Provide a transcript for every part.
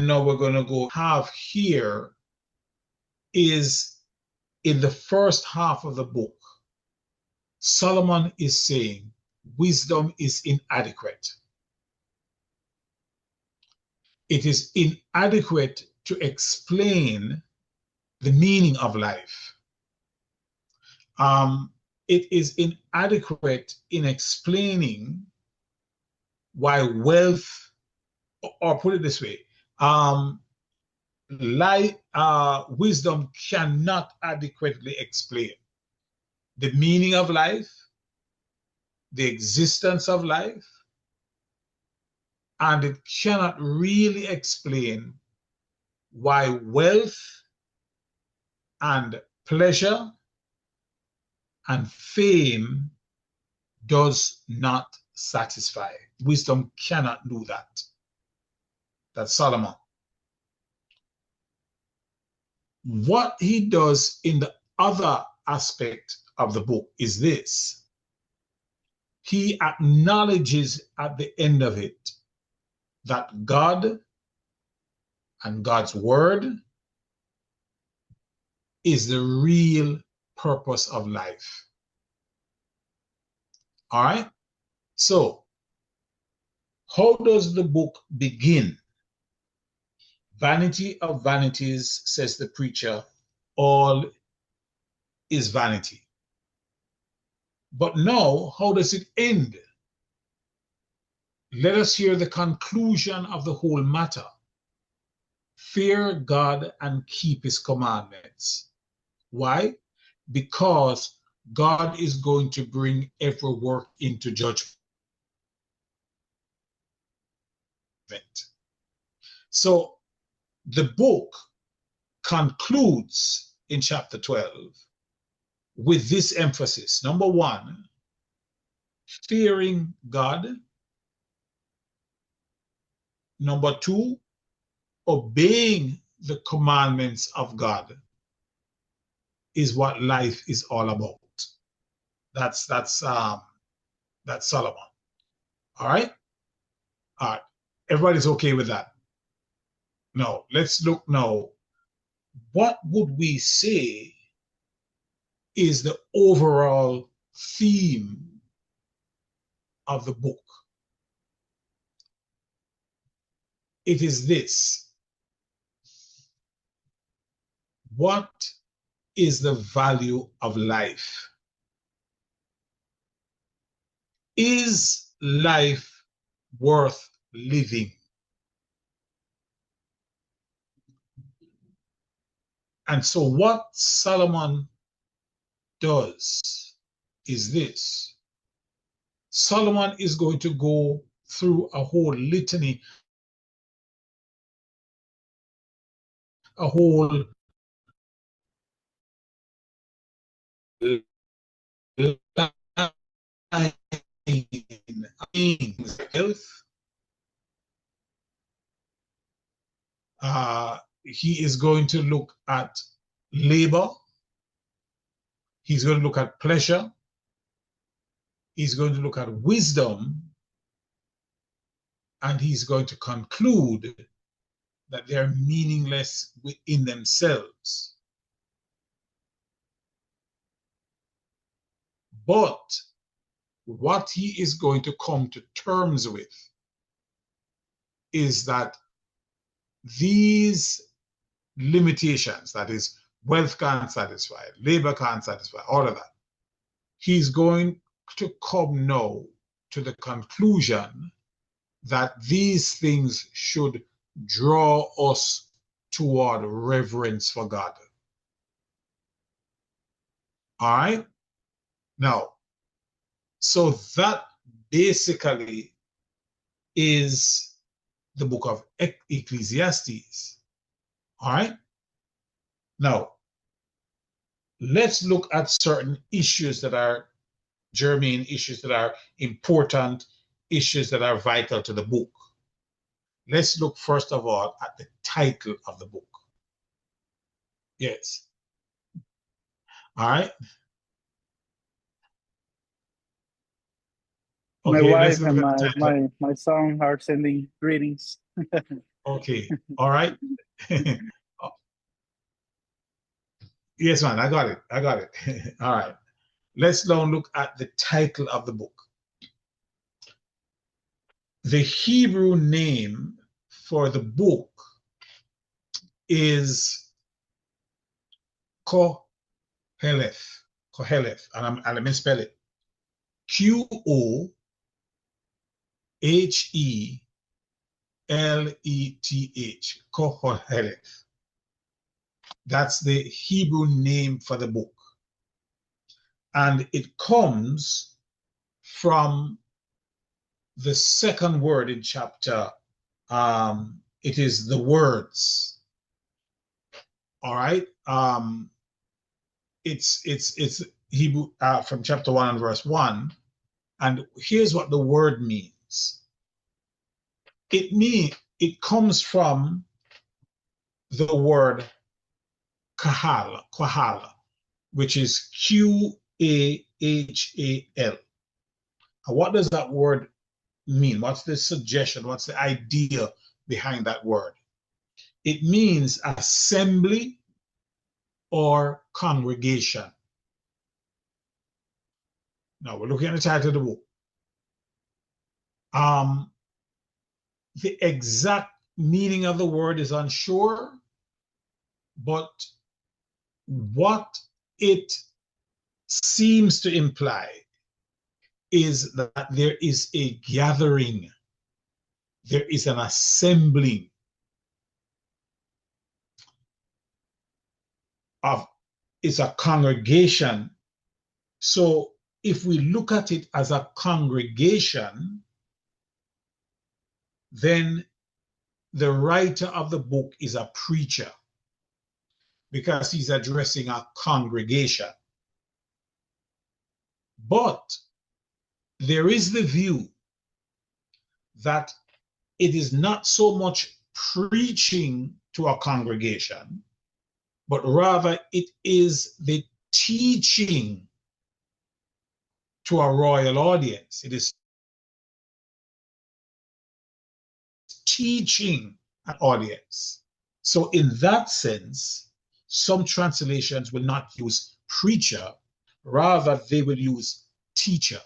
now we're going to go have here is in the first half of the book. Solomon is saying wisdom is inadequate. It is inadequate to explain the meaning of life. It is inadequate in explaining why wealth, or put it this way, wisdom cannot adequately explain the meaning of life, the existence of life, and it cannot really explain why wealth and pleasure and fame does not satisfy. Wisdom cannot do that. That's Solomon. What he does in the other aspect of the book is this. He acknowledges at the end of it that God and God's word is the real purpose of life. All right? So, how does the book begin? Vanity of vanities, says the preacher, all is vanity. But now, how does it end? Let us hear the conclusion of the whole matter. Fear God and keep his commandments. Why? Because God is going to bring every work into judgment. So the book concludes in chapter 12 with this emphasis. Number one, fearing God. Number two, obeying the commandments of God is what life is all about. That's Solomon. All right? All right. Everybody's okay with that? No. Let's look now. What would we say is the overall theme of the book? It is this. What is the value of life? Is life worth living? And so what Solomon does is this. Solomon is going to go through a whole litany, a whole health. He is going to look at labor. He's going to look at pleasure. He's going to look at wisdom. And he's going to conclude that they're meaningless within themselves. But what he is going to come to terms with is that these limitations, that is, wealth can't satisfy, labor can't satisfy, all of that, he's going to come now to the conclusion that these things should draw us toward reverence for God. All right? Now, so that basically is the book of Ecclesiastes. All right? Now, let's look at certain issues that are germane, issues that are important, issues that are vital to the book. Let's look first of all at the title of the book. Yes. All right. My Okay, wife let's look and at the title. my son are sending greetings. Okay. All right. Yes, man. I got it. I got it. All right. Let's now look at the title of the book. The Hebrew name for the book is Koheleth. Koheleth. And let me spell it. Qohelleth. Koheleth. That's the Hebrew name for the book. And it comes from the second word in chapter. It is the words. All right. It's Hebrew from chapter 1 and verse 1. And here's what the word means. It comes from the word kahal, which is Qahal. And what does that word mean? What's the suggestion? What's the idea behind that word? It means assembly or congregation. Now we're looking at the title of the book. The exact meaning of the word is unsure, but what it seems to imply is that there is a gathering, there is an assembling of, it's a congregation. So if we look at it as a congregation, then the writer of the book is a preacher because he's addressing a congregation. But there is the view that it is not so much preaching to a congregation, but rather it is the teaching to a royal audience. It is teaching an audience. So in that sense, some translations will not use preacher, rather they will use teacher.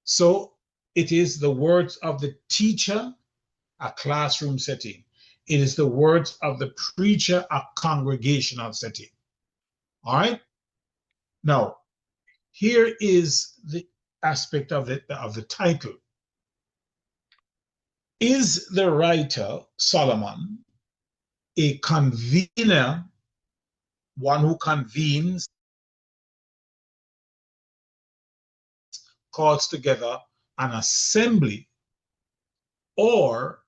So it is the words of the teacher, a classroom setting. It is the words of the preacher, a congregational setting. All right? Now, here is the aspect of the title. Is the writer, Solomon, a convener, one who convenes, calls together an assembly, or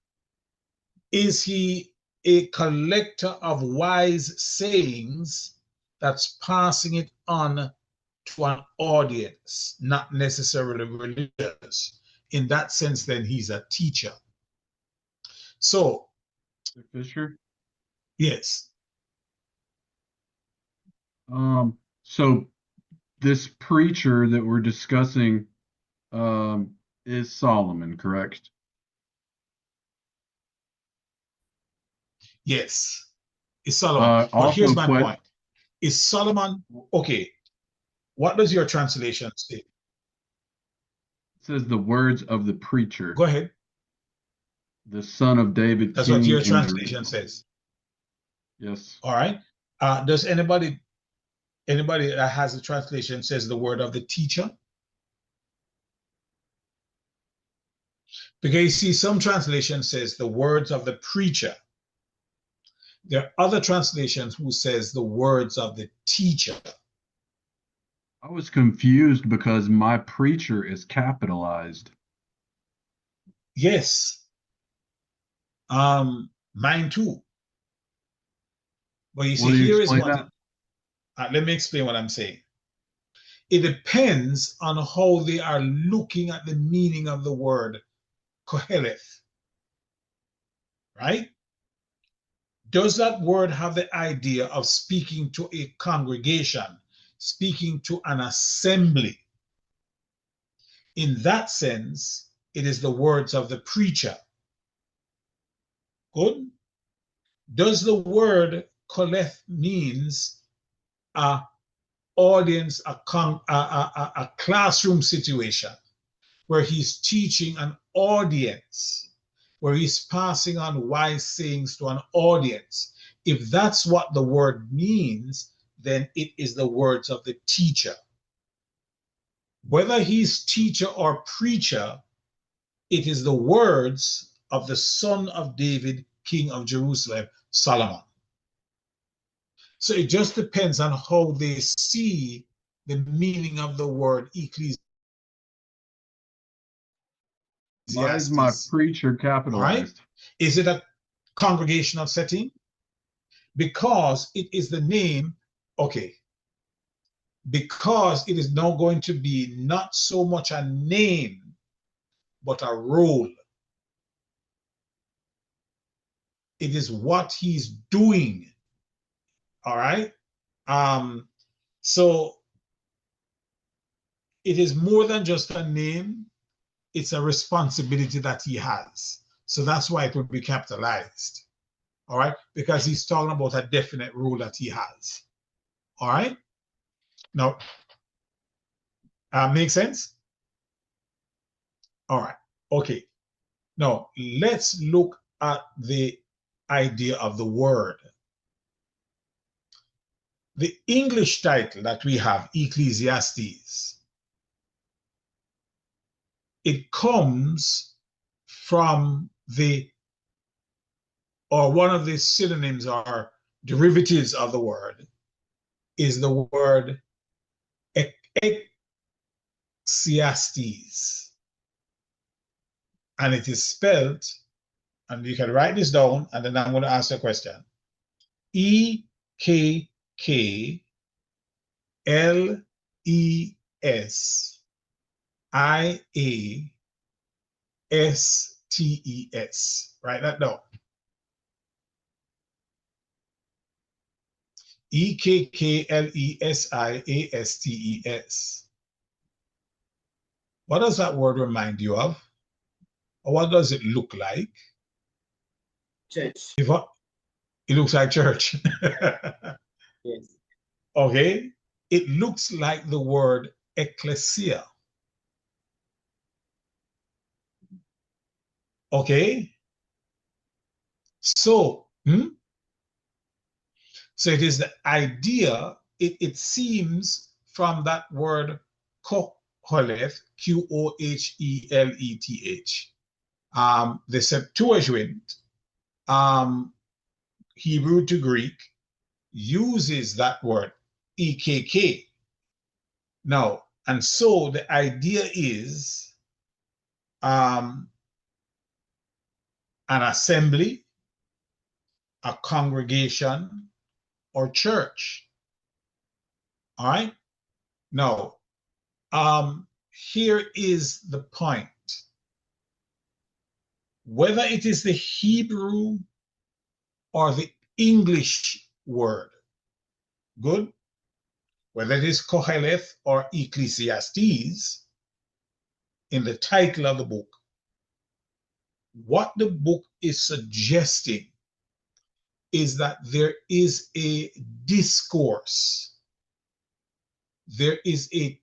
is he a collector of wise sayings that's passing it on to an audience, not necessarily religious? In that sense, then he's a teacher. So, Fisher. yes. So this preacher that we're discussing is Solomon, correct? Yes, it's Solomon. But Also, here's my point. Is Solomon, okay, what does your translation say? It says the words of the preacher, Go ahead. the son of David, That's what king your in translation Jerusalem. says. Yes. All right. Does anybody that has a translation says the word of the teacher? Because you see, some translation says the words of the preacher. There are other translations who says the words of the teacher. I was confused because my preacher is capitalized. Yes. Mine too. But you see, Will you here is explain what that? let me explain what I'm saying. It depends on how they are looking at the meaning of the word Koheleth, right? Does that word have the idea of speaking to a congregation, speaking to an assembly? In that sense, it is the words of the preacher. Good. Does the word koleth means a audience, a classroom situation where he's teaching an audience, where he's passing on wise sayings to an audience? If that's what the word means, then it is the words of the teacher. Whether he's teacher or preacher, it is the words of the son of David, king of Jerusalem, Solomon. So it just depends on how they see the meaning of the word Ecclesiastes. Why is my preacher All right? capitalized? Is it a congregational setting? Because it is the name, okay, because it is now going to be not so much a name, but a role. It is what he's doing. All right? So it is more than just a name, it's a responsibility that he has. So that's why it would be capitalized. All right? Because he's talking about a definite role that he has. All right? Now, make sense? All right. Okay. Now, let's look at the idea of the word. The English title that we have, Ecclesiastes, it comes from one of the synonyms or derivatives of the word is the word Ecclesiastes. And it is spelled, and you can write this down, and then I'm going to ask you a question. Ecclesiastes. Write that down. Ecclesiastes. What does that word remind you of? Or what does it look like? Church. It looks like church. Yes. Okay. It looks like the word ecclesia. Okay. So it is the idea, it seems from that word koheleth, Qoheleth. The Septuagint, Hebrew to Greek, uses that word, EKK. Now, and so the idea is an assembly, a congregation, or church. All right? Now, here is the point. Whether it is the Hebrew or the English word, good? Whether it is Koheleth or Ecclesiastes, in the title of the book, what the book is suggesting is that there is a discourse, there is a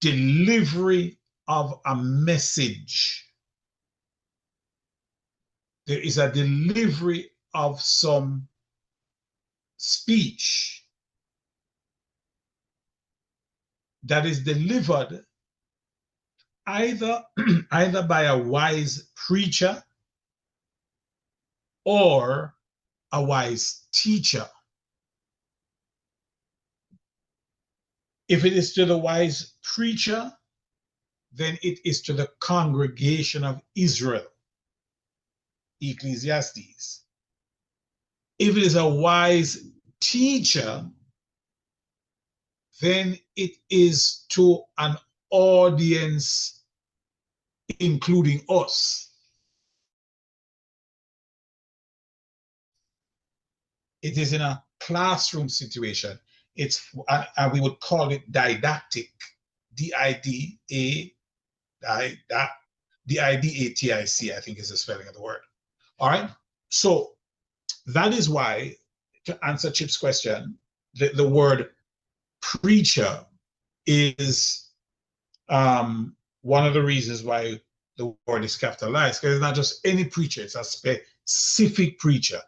delivery of a message, there is a delivery of some speech that is delivered either by a wise preacher or a wise teacher. If it is to the wise preacher, then it is to the congregation of Israel, Ecclesiastes. If it is a wise teacher, then it is to an audience, including us. It is in a classroom situation. It's, and we would call it didactic, D-I-D-A-D-I-D-A-T-I-C, I think is the spelling of the word. All right. So that is why, to answer Chip's question, the word preacher is one of the reasons why the word is capitalized, because it's not just any preacher, it's a specific preacher.